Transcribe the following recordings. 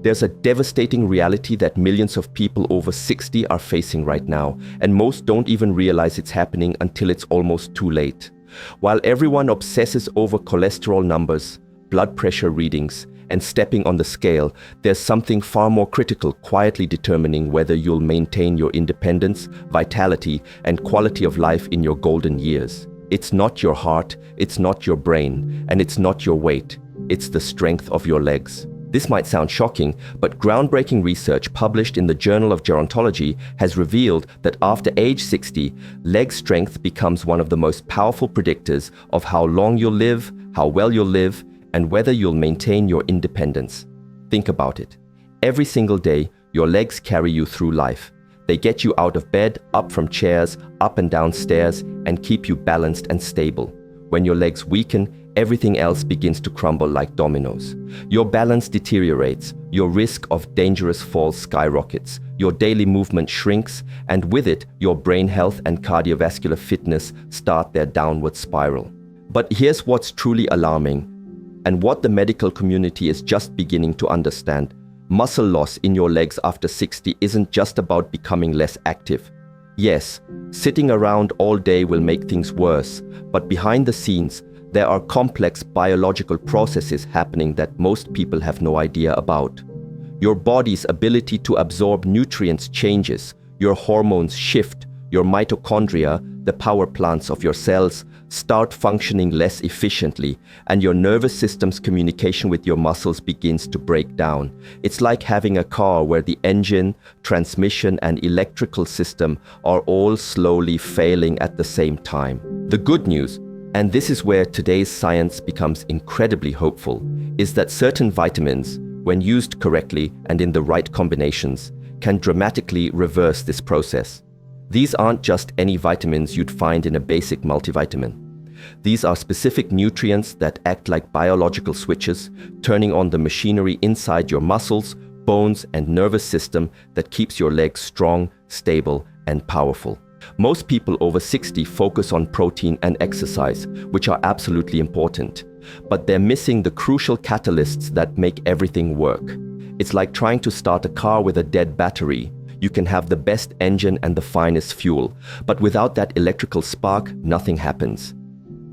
There's a devastating reality that millions of people over 60 are facing right now, and most don't even realize it's happening until it's almost too late. While everyone obsesses over cholesterol numbers, blood pressure readings, and stepping on the scale, there's something far more critical quietly determining whether you'll maintain your independence, vitality, and quality of life in your golden years. It's not your heart, it's not your brain, and it's not your weight. It's the strength of your legs. This might sound shocking, but groundbreaking research published in the Journal of Gerontology has revealed that after age 60, leg strength becomes one of the most powerful predictors of how long you'll live, how well you'll live, and whether you'll maintain your independence. Think about it. Every single day, your legs carry you through life. They get you out of bed, up from chairs, up and down stairs, and keep you balanced and stable. When your legs weaken, everything else begins to crumble like dominoes. Your balance deteriorates, your risk of dangerous falls skyrockets, your daily movement shrinks, and with it, your brain health and cardiovascular fitness start their downward spiral. But here's what's truly alarming, and what the medical community is just beginning to understand. Muscle loss in your legs after 60 isn't just about becoming less active. Yes, sitting around all day will make things worse, but behind the scenes, there are complex biological processes happening that most people have no idea about. Your body's ability to absorb nutrients changes, your hormones shift, your mitochondria, the power plants of your cells, start functioning less efficiently, and your nervous system's communication with your muscles begins to break down. It's like having a car where the engine, transmission, and electrical system are all slowly failing at the same time. The good news, and this is where today's science becomes incredibly hopeful, is that certain vitamins, when used correctly and in the right combinations, can dramatically reverse this process. These aren't just any vitamins you'd find in a basic multivitamin. These are specific nutrients that act like biological switches, turning on the machinery inside your muscles, bones, and nervous system that keeps your legs strong, stable, and powerful. Most people over 60 focus on protein and exercise, which are absolutely important, but they're missing the crucial catalysts that make everything work. It's like trying to start a car with a dead battery. You can have the best engine and the finest fuel, but without that electrical spark, nothing happens.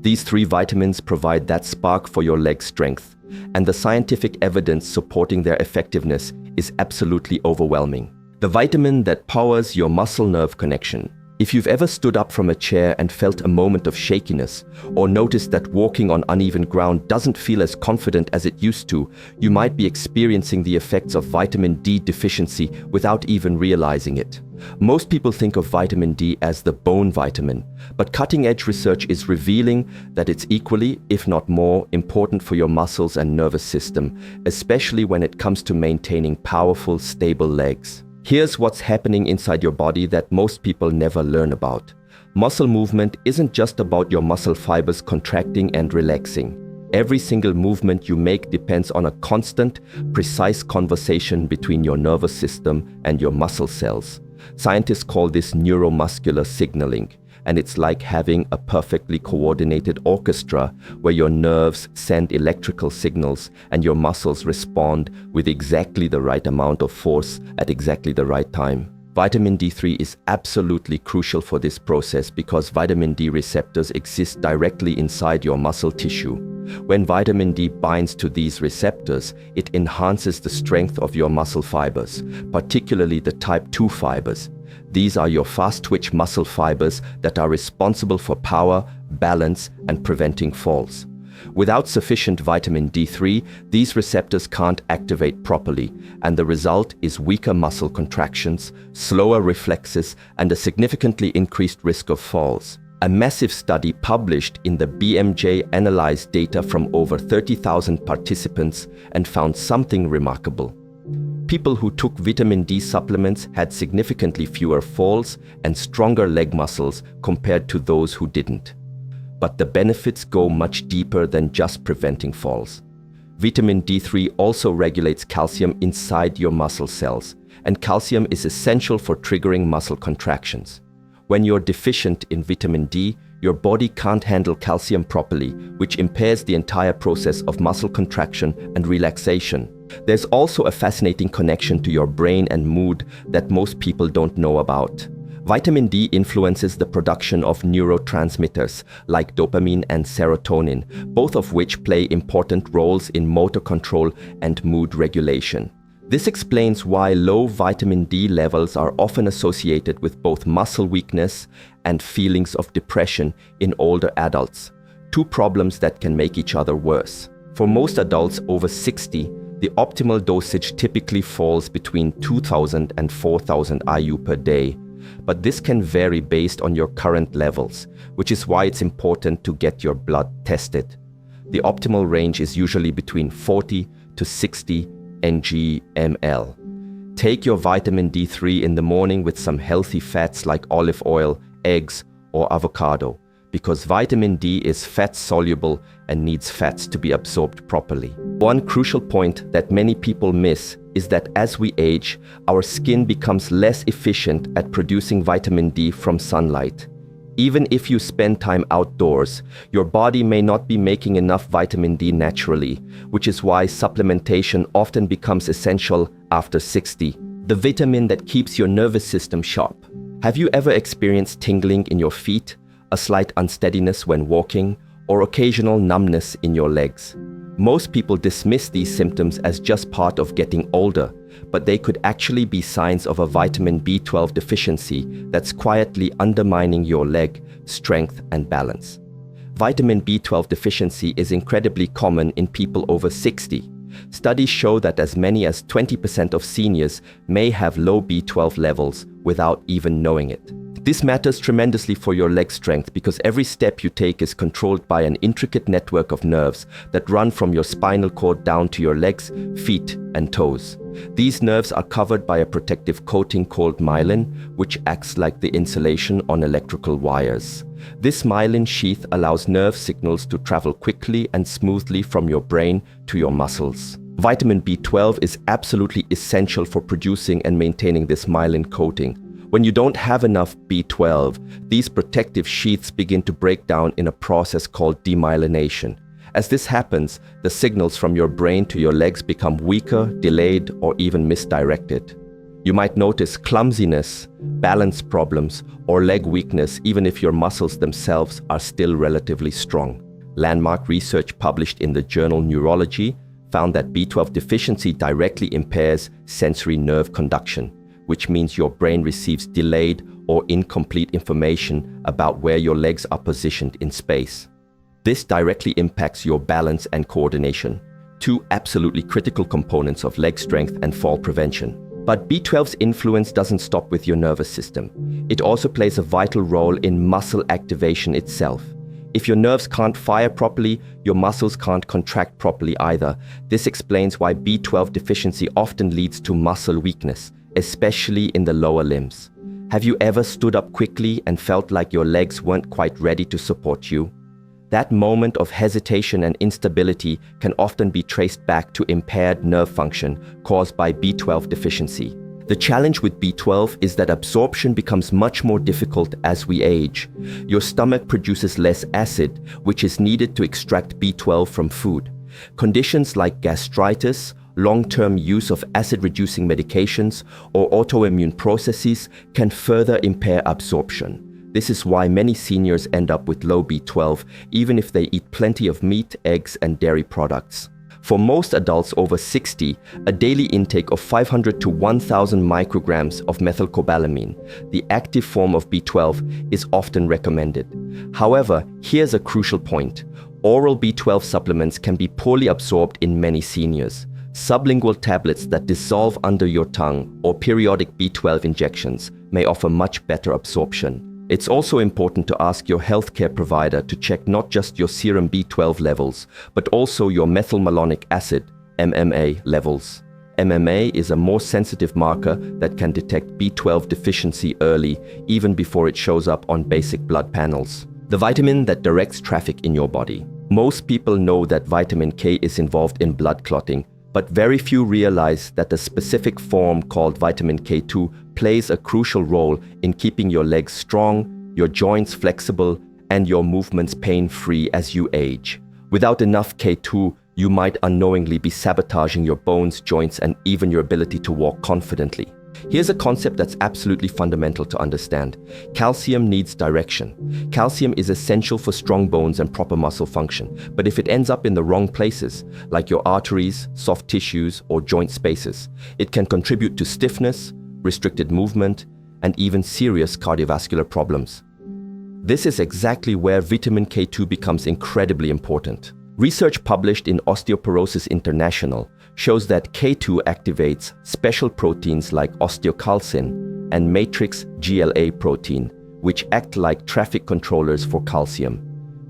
These 3 vitamins provide that spark for your leg strength, and the scientific evidence supporting their effectiveness is absolutely overwhelming. The vitamin that powers your muscle-nerve connection. If you've ever stood up from a chair and felt a moment of shakiness, or noticed that walking on uneven ground doesn't feel as confident as it used to, you might be experiencing the effects of vitamin D deficiency without even realizing it. Most people think of vitamin D as the bone vitamin, but cutting-edge research is revealing that it's equally, if not more, important for your muscles and nervous system, especially when it comes to maintaining powerful, stable legs. Here's what's happening inside your body that most people never learn about. Muscle movement isn't just about your muscle fibers contracting and relaxing. Every single movement you make depends on a constant, precise conversation between your nervous system and your muscle cells. Scientists call this neuromuscular signaling, and it's like having a perfectly coordinated orchestra where your nerves send electrical signals and your muscles respond with exactly the right amount of force at exactly the right time. Vitamin D3 is absolutely crucial for this process because vitamin D receptors exist directly inside your muscle tissue. When vitamin D binds to these receptors, it enhances the strength of your muscle fibers, particularly the type 2 fibers. These are your fast-twitch muscle fibers that are responsible for power, balance, and preventing falls. Without sufficient vitamin D3, these receptors can't activate properly, and the result is weaker muscle contractions, slower reflexes, and a significantly increased risk of falls. A massive study published in the BMJ analyzed data from over 30,000 participants and found something remarkable. People who took vitamin D supplements had significantly fewer falls and stronger leg muscles compared to those who didn't. But the benefits go much deeper than just preventing falls. Vitamin D3 also regulates calcium inside your muscle cells, and calcium is essential for triggering muscle contractions. When you're deficient in vitamin D, your body can't handle calcium properly, which impairs the entire process of muscle contraction and relaxation. There's also a fascinating connection to your brain and mood that most people don't know about. Vitamin D influences the production of neurotransmitters like dopamine and serotonin, both of which play important roles in motor control and mood regulation. This explains why low vitamin D levels are often associated with both muscle weakness and feelings of depression in older adults, two problems that can make each other worse. For most adults over 60, the optimal dosage typically falls between 2,000 and 4,000 IU per day, but this can vary based on your current levels, which is why it's important to get your blood tested. The optimal range is usually between 40 to 60 ng/ml. Take your vitamin D3 in the morning with some healthy fats like olive oil, eggs, or avocado, because vitamin D is fat-soluble and needs fats to be absorbed properly. One crucial point that many people miss is that as we age, our skin becomes less efficient at producing vitamin D from sunlight. Even if you spend time outdoors, your body may not be making enough vitamin D naturally, which is why supplementation often becomes essential after 60. The vitamin that keeps your nervous system sharp. Have you ever experienced tingling in your feet, a slight unsteadiness when walking, or occasional numbness in your legs? Most people dismiss these symptoms as just part of getting older, but they could actually be signs of a vitamin B12 deficiency that's quietly undermining your leg strength and balance. Vitamin B12 deficiency is incredibly common in people over 60. Studies show that as many as 20% of seniors may have low B12 levels without even knowing it. This matters tremendously for your leg strength because every step you take is controlled by an intricate network of nerves that run from your spinal cord down to your legs, feet, and toes. These nerves are covered by a protective coating called myelin, which acts like the insulation on electrical wires. This myelin sheath allows nerve signals to travel quickly and smoothly from your brain to your muscles. Vitamin B12 is absolutely essential for producing and maintaining this myelin coating. When you don't have enough B12, these protective sheaths begin to break down in a process called demyelination. As this happens, the signals from your brain to your legs become weaker, delayed, or even misdirected. You might notice clumsiness, balance problems, or leg weakness even if your muscles themselves are still relatively strong. Landmark research published in the journal Neurology found that B12 deficiency directly impairs sensory nerve conduction, which means your brain receives delayed or incomplete information about where your legs are positioned in space. This directly impacts your balance and coordination, two absolutely critical components of leg strength and fall prevention. But B12's influence doesn't stop with your nervous system. It also plays a vital role in muscle activation itself. If your nerves can't fire properly, your muscles can't contract properly either. This explains why B12 deficiency often leads to muscle weakness, especially in the lower limbs. Have you ever stood up quickly and felt like your legs weren't quite ready to support you? That moment of hesitation and instability can often be traced back to impaired nerve function caused by B12 deficiency. The challenge with B12 is that absorption becomes much more difficult as we age. Your stomach produces less acid, which is needed to extract B12 from food. Conditions like gastritis, long-term use of acid-reducing medications, or autoimmune processes can further impair absorption. This is why many seniors end up with low B12, even if they eat plenty of meat, eggs, and dairy products. For most adults over 60, a daily intake of 500 to 1,000 micrograms of methylcobalamin, the active form of B12, is often recommended. However, here's a crucial point. Oral B12 supplements can be poorly absorbed in many seniors. Sublingual tablets that dissolve under your tongue or periodic B12 injections may offer much better absorption. It's also important to ask your healthcare provider to check not just your serum B12 levels, but also your methylmalonic acid, MMA, levels. MMA is a more sensitive marker that can detect B12 deficiency early, even before it shows up on basic blood panels. The vitamin that directs traffic in your body. Most people know that vitamin K is involved in blood clotting, but very few realize that a specific form called vitamin K2 plays a crucial role in keeping your legs strong, your joints flexible, and your movements pain-free as you age. Without enough K2, you might unknowingly be sabotaging your bones, joints, and even your ability to walk confidently. Here's a concept that's absolutely fundamental to understand. Calcium needs direction. Calcium is essential for strong bones and proper muscle function, but if it ends up in the wrong places, like your arteries, soft tissues, or joint spaces, it can contribute to stiffness, restricted movement, and even serious cardiovascular problems. This is exactly where vitamin K2 becomes incredibly important. Research published in Osteoporosis International shows that K2 activates special proteins like osteocalcin and matrix GLA protein, which act like traffic controllers for calcium.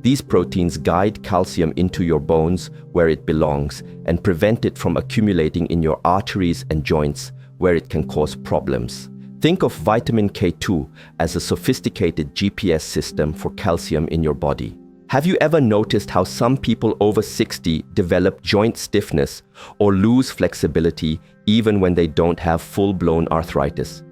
These proteins guide calcium into your bones where it belongs and prevent it from accumulating in your arteries and joints where it can cause problems. Think of vitamin K2 as a sophisticated GPS system for calcium in your body. Have you ever noticed how some people over 60 develop joint stiffness or lose flexibility even when they don't have full-blown arthritis?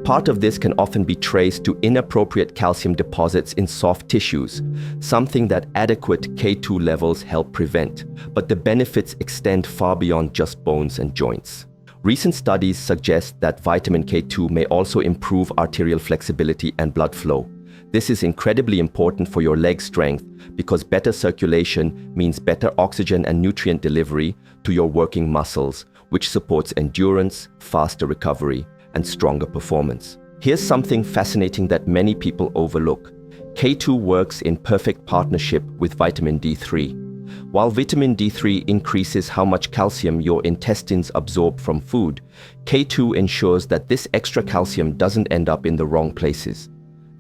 Part of this can often be traced to inappropriate calcium deposits in soft tissues, something that adequate K2 levels help prevent, but the benefits extend far beyond just bones and joints. Recent studies suggest that vitamin K2 may also improve arterial flexibility and blood flow. This is incredibly important for your leg strength because better circulation means better oxygen and nutrient delivery to your working muscles, which supports endurance, faster recovery, and stronger performance. Here's something fascinating that many people overlook. K2 works in perfect partnership with vitamin D3. While vitamin D3 increases how much calcium your intestines absorb from food, K2 ensures that this extra calcium doesn't end up in the wrong places.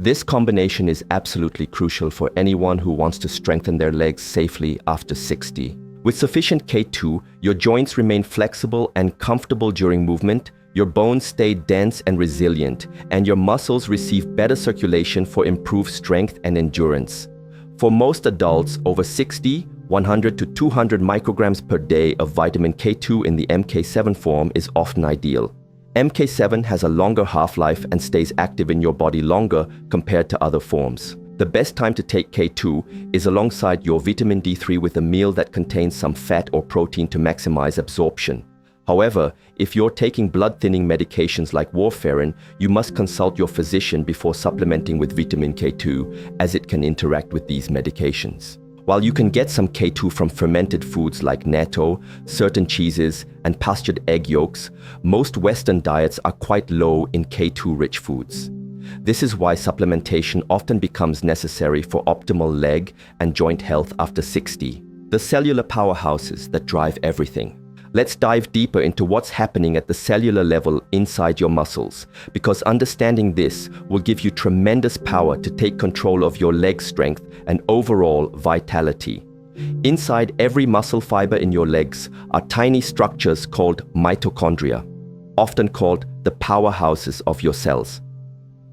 This combination is absolutely crucial for anyone who wants to strengthen their legs safely after 60. With sufficient K2, your joints remain flexible and comfortable during movement, your bones stay dense and resilient, and your muscles receive better circulation for improved strength and endurance. For most adults over 60, 100 to 200 micrograms per day of vitamin K2 in the MK7 form is often ideal. MK7 has a longer half-life and stays active in your body longer compared to other forms. The best time to take K2 is alongside your vitamin D3 with a meal that contains some fat or protein to maximize absorption. However, if you're taking blood-thinning medications like warfarin, you must consult your physician before supplementing with vitamin K2, as it can interact with these medications. While you can get some K2 from fermented foods like natto, certain cheeses, and pastured egg yolks, most Western diets are quite low in K2-rich foods. This is why supplementation often becomes necessary for optimal leg and joint health after 60. The cellular powerhouses that drive everything. Let's dive deeper into what's happening at the cellular level inside your muscles, because understanding this will give you tremendous power to take control of your leg strength and overall vitality. Inside every muscle fiber in your legs are tiny structures called mitochondria, often called the powerhouses of your cells.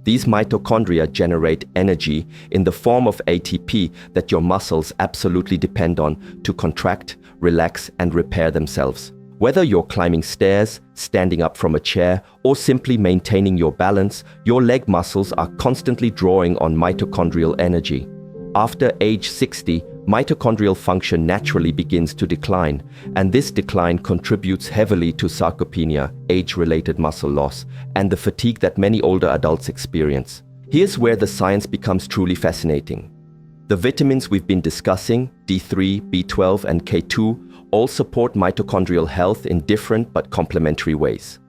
These mitochondria generate energy in the form of ATP that your muscles absolutely depend on to contract, relax, and repair themselves. Whether you're climbing stairs, standing up from a chair, or simply maintaining your balance, your leg muscles are constantly drawing on mitochondrial energy. After age 60, mitochondrial function naturally begins to decline, and this decline contributes heavily to sarcopenia, age-related muscle loss, and the fatigue that many older adults experience. Here's where the science becomes truly fascinating. The vitamins we've been discussing, D3, B12, and K2, all support mitochondrial health in different but complementary ways.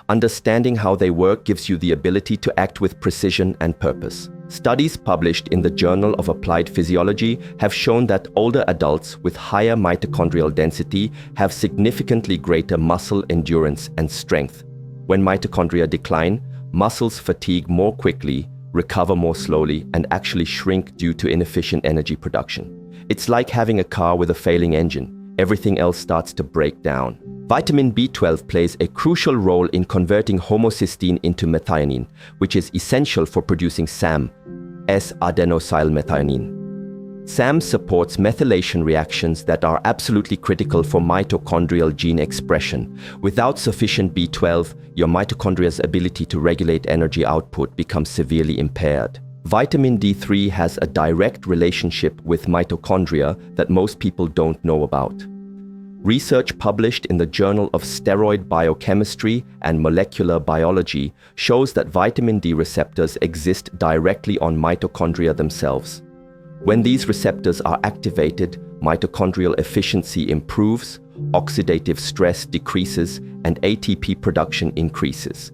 Understanding how they work gives you the ability to act with precision and purpose. Studies published in the Journal of Applied Physiology have shown that older adults with higher mitochondrial density have significantly greater muscle endurance and strength. When mitochondria decline, muscles fatigue more quickly, recover more slowly, and actually shrink due to inefficient energy production. It's like having a car with a failing engine. Everything else starts to break down. Vitamin B12 plays a crucial role in converting homocysteine into methionine, which is essential for producing SAM, S-adenosylmethionine. SAM supports methylation reactions that are absolutely critical for mitochondrial gene expression. Without sufficient B12, your mitochondria's ability to regulate energy output becomes severely impaired. Vitamin D3 has a direct relationship with mitochondria that most people don't know about. Research published in the Journal of Steroid Biochemistry and Molecular Biology shows that vitamin D receptors exist directly on mitochondria themselves. When these receptors are activated, mitochondrial efficiency improves, oxidative stress decreases, and ATP production increases.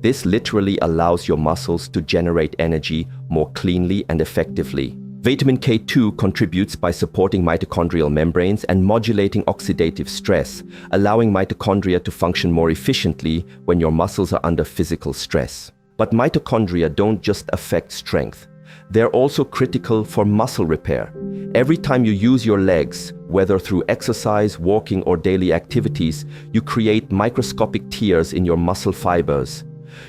This literally allows your muscles to generate energy more cleanly and effectively. Vitamin K2 contributes by supporting mitochondrial membranes and modulating oxidative stress, allowing mitochondria to function more efficiently when your muscles are under physical stress. But mitochondria don't just affect strength. They're also critical for muscle repair. Every time you use your legs, whether through exercise, walking, or daily activities, you create microscopic tears in your muscle fibers.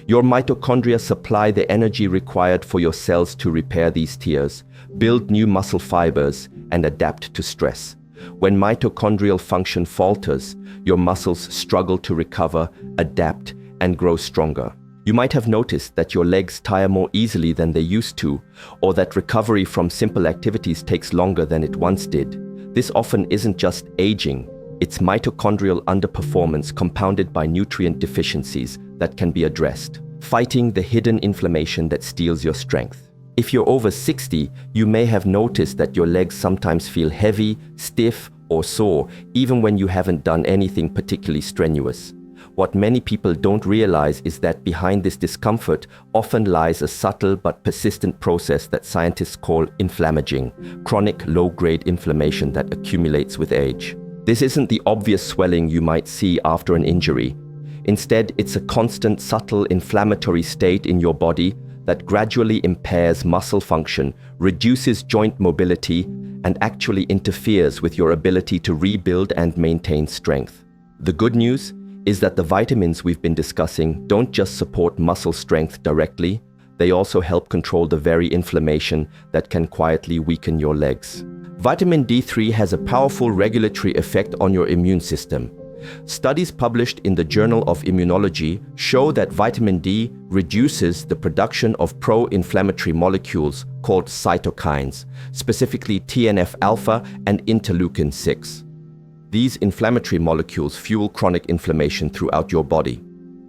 Your mitochondria supply the energy required for your cells to repair these tears, build new muscle fibers, and adapt to stress. When mitochondrial function falters, your muscles struggle to recover, adapt, and grow stronger. You might have noticed that your legs tire more easily than they used to, or that recovery from simple activities takes longer than it once did. This often isn't just aging, it's mitochondrial underperformance compounded by nutrient deficiencies that can be addressed, fighting the hidden inflammation that steals your strength. If you're over 60, you may have noticed that your legs sometimes feel heavy, stiff, or sore, even when you haven't done anything particularly strenuous. What many people don't realize is that behind this discomfort often lies a subtle but persistent process that scientists call inflammaging, chronic low-grade inflammation that accumulates with age. This isn't the obvious swelling you might see after an injury. Instead, it's a constant, subtle inflammatory state in your body that gradually impairs muscle function, reduces joint mobility, and actually interferes with your ability to rebuild and maintain strength. The good news is that the vitamins we've been discussing don't just support muscle strength directly, they also help control the very inflammation that can quietly weaken your legs. Vitamin D3 has a powerful regulatory effect on your immune system. Studies published in the Journal of Immunology show that vitamin D reduces the production of pro-inflammatory molecules called cytokines, specifically TNF-alpha and interleukin-6. These inflammatory molecules fuel chronic inflammation throughout your body.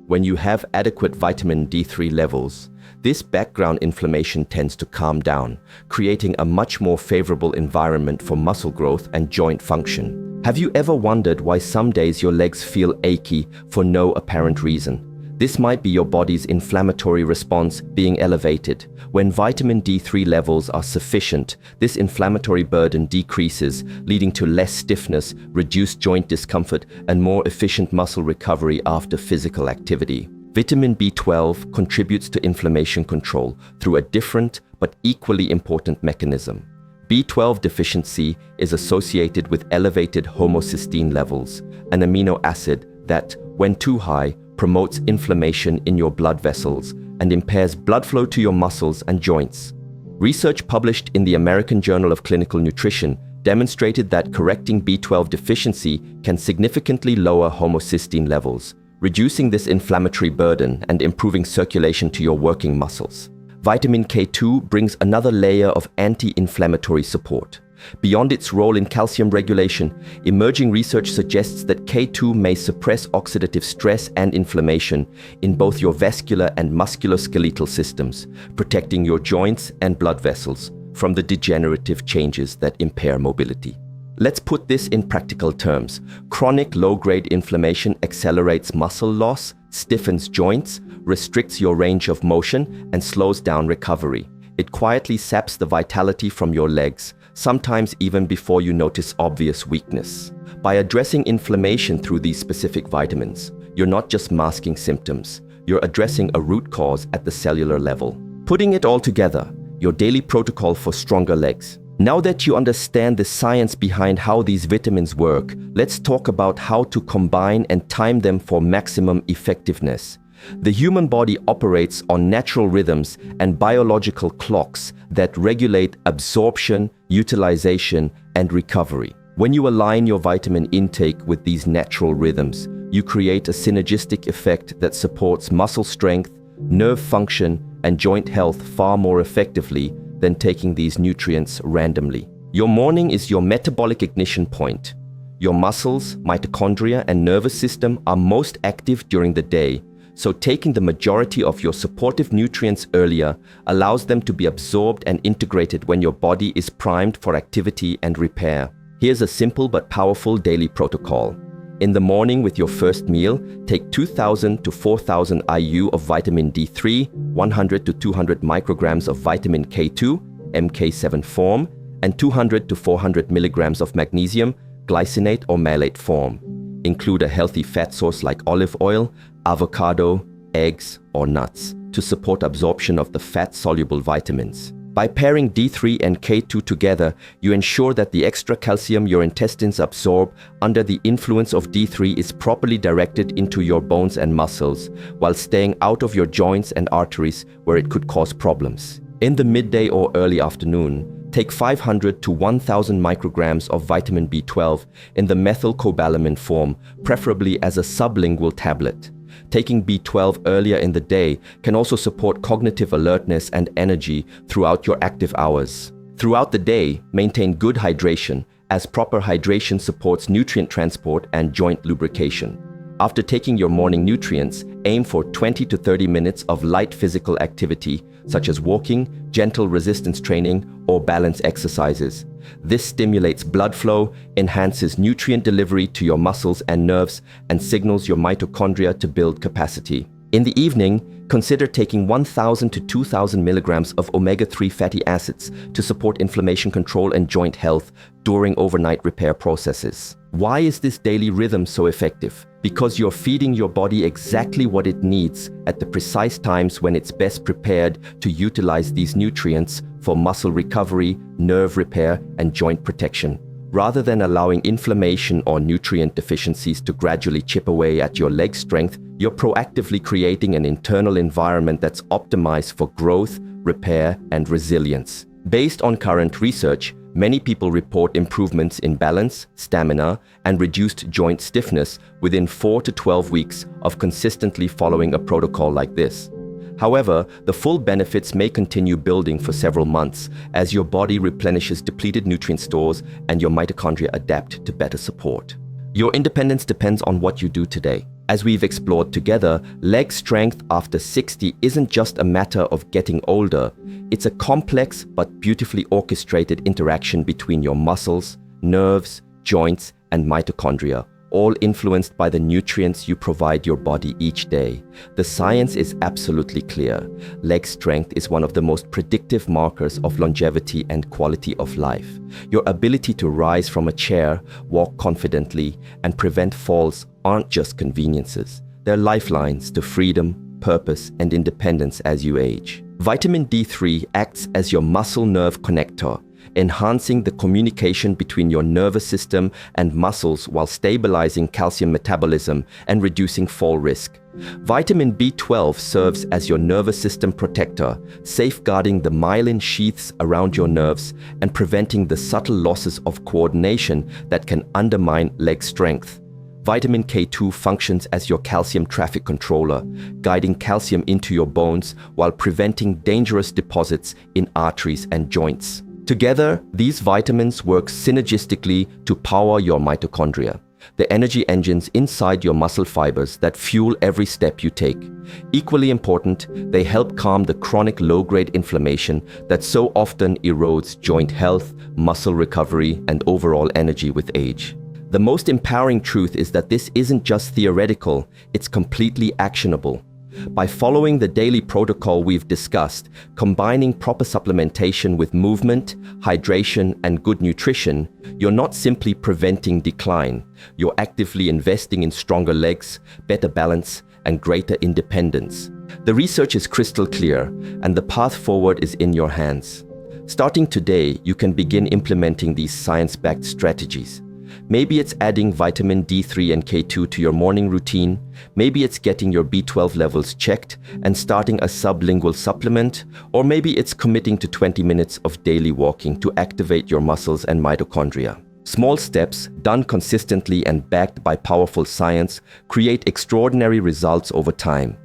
When you have adequate vitamin D3 levels, this background inflammation tends to calm down, creating a much more favorable environment for muscle growth and joint function. Have you ever wondered why some days your legs feel achy for no apparent reason? This might be your body's inflammatory response being elevated. When vitamin D3 levels are sufficient, this inflammatory burden decreases, leading to less stiffness, reduced joint discomfort, and more efficient muscle recovery after physical activity. Vitamin B12 contributes to inflammation control through a different but equally important mechanism. B12 deficiency is associated with elevated homocysteine levels, an amino acid that, when too high, promotes inflammation in your blood vessels and impairs blood flow to your muscles and joints. Research published in the American Journal of Clinical Nutrition demonstrated that correcting B12 deficiency can significantly lower homocysteine levels, reducing this inflammatory burden and improving circulation to your working muscles. Vitamin K2 brings another layer of anti-inflammatory support. Beyond its role in calcium regulation, emerging research suggests that K2 may suppress oxidative stress and inflammation in both your vascular and musculoskeletal systems, protecting your joints and blood vessels from the degenerative changes that impair mobility. Let's put this in practical terms. Chronic low-grade inflammation accelerates muscle loss, stiffens joints, restricts your range of motion, and slows down recovery. It quietly saps the vitality from your legs, sometimes even before you notice obvious weakness. By addressing inflammation through these specific vitamins, you're not just masking symptoms, you're addressing a root cause at the cellular level. Putting it all together, your daily protocol for stronger legs. Now that you understand the science behind how these vitamins work, let's talk about how to combine and time them for maximum effectiveness. The human body operates on natural rhythms and biological clocks that regulate absorption, utilization, and recovery. When you align your vitamin intake with these natural rhythms, you create a synergistic effect that supports muscle strength, nerve function, and joint health far more effectively than taking these nutrients randomly. Your morning is your metabolic ignition point. Your muscles, mitochondria, and nervous system are most active during the day, so taking the majority of your supportive nutrients earlier allows them to be absorbed and integrated when your body is primed for activity and repair. Here's a simple but powerful daily protocol. In the morning with your first meal, take 2000 to 4000 IU of vitamin D3, 100 to 200 micrograms of vitamin K2, MK7 form, and 200 to 400 milligrams of magnesium, glycinate or malate form. Include a healthy fat source like olive oil, avocado, eggs, or nuts to support absorption of the fat-soluble vitamins. By pairing D3 and K2 together, you ensure that the extra calcium your intestines absorb under the influence of D3 is properly directed into your bones and muscles, while staying out of your joints and arteries where it could cause problems. In the midday or early afternoon, take 500 to 1000 micrograms of vitamin B12 in the methylcobalamin form, preferably as a sublingual tablet. Taking B12 earlier in the day can also support cognitive alertness and energy throughout your active hours. Throughout the day, maintain good hydration, as proper hydration supports nutrient transport and joint lubrication. After taking your morning nutrients, aim for 20 to 30 minutes of light physical activity, such as walking, gentle resistance training, or balance exercises. This stimulates blood flow, enhances nutrient delivery to your muscles and nerves, and signals your mitochondria to build capacity. In the evening, consider taking 1000 to 2000 milligrams of omega-3 fatty acids to support inflammation control and joint health during overnight repair processes. Why is this daily rhythm so effective? Because you're feeding your body exactly what it needs at the precise times when it's best prepared to utilize these nutrients for muscle recovery, nerve repair, and joint protection. Rather than allowing inflammation or nutrient deficiencies to gradually chip away at your leg strength, you're proactively creating an internal environment that's optimized for growth, repair, and resilience. Based on current research, many people report improvements in balance, stamina, and reduced joint stiffness within 4 to 12 weeks of consistently following a protocol like this. However, the full benefits may continue building for several months as your body replenishes depleted nutrient stores and your mitochondria adapt to better support. Your independence depends on what you do today. As we've explored together, leg strength after 60 isn't just a matter of getting older. It's a complex but beautifully orchestrated interaction between your muscles, nerves, joints, and mitochondria, all influenced by the nutrients you provide your body each day. The science is absolutely clear. Leg strength is one of the most predictive markers of longevity and quality of life. Your ability to rise from a chair, walk confidently, and prevent falls aren't just conveniences. They're lifelines to freedom, purpose, and independence as you age. Vitamin D3 acts as your muscle-nerve connector, enhancing the communication between your nervous system and muscles while stabilizing calcium metabolism and reducing fall risk. Vitamin B12 serves as your nervous system protector, safeguarding the myelin sheaths around your nerves and preventing the subtle losses of coordination that can undermine leg strength. Vitamin K2 functions as your calcium traffic controller, guiding calcium into your bones while preventing dangerous deposits in arteries and joints. Together, these vitamins work synergistically to power your mitochondria, the energy engines inside your muscle fibers that fuel every step you take. Equally important, they help calm the chronic low-grade inflammation that so often erodes joint health, muscle recovery, and overall energy with age. The most empowering truth is that this isn't just theoretical, it's completely actionable. By following the daily protocol we've discussed, combining proper supplementation with movement, hydration, and good nutrition, you're not simply preventing decline. You're actively investing in stronger legs, better balance, and greater independence. The research is crystal clear, and the path forward is in your hands. Starting today, you can begin implementing these science-backed strategies. Maybe it's adding vitamin D3 and K2 to your morning routine. Maybe it's getting your B12 levels checked and starting a sublingual supplement. Or maybe it's committing to 20 minutes of daily walking to activate your muscles and mitochondria. Small steps, done consistently and backed by powerful science, create extraordinary results over time.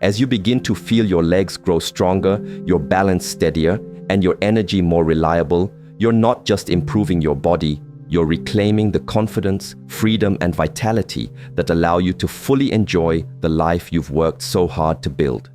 As you begin to feel your legs grow stronger, your balance steadier, and your energy more reliable, you're not just improving your body, you're reclaiming the confidence, freedom, and vitality that allow you to fully enjoy the life you've worked so hard to build.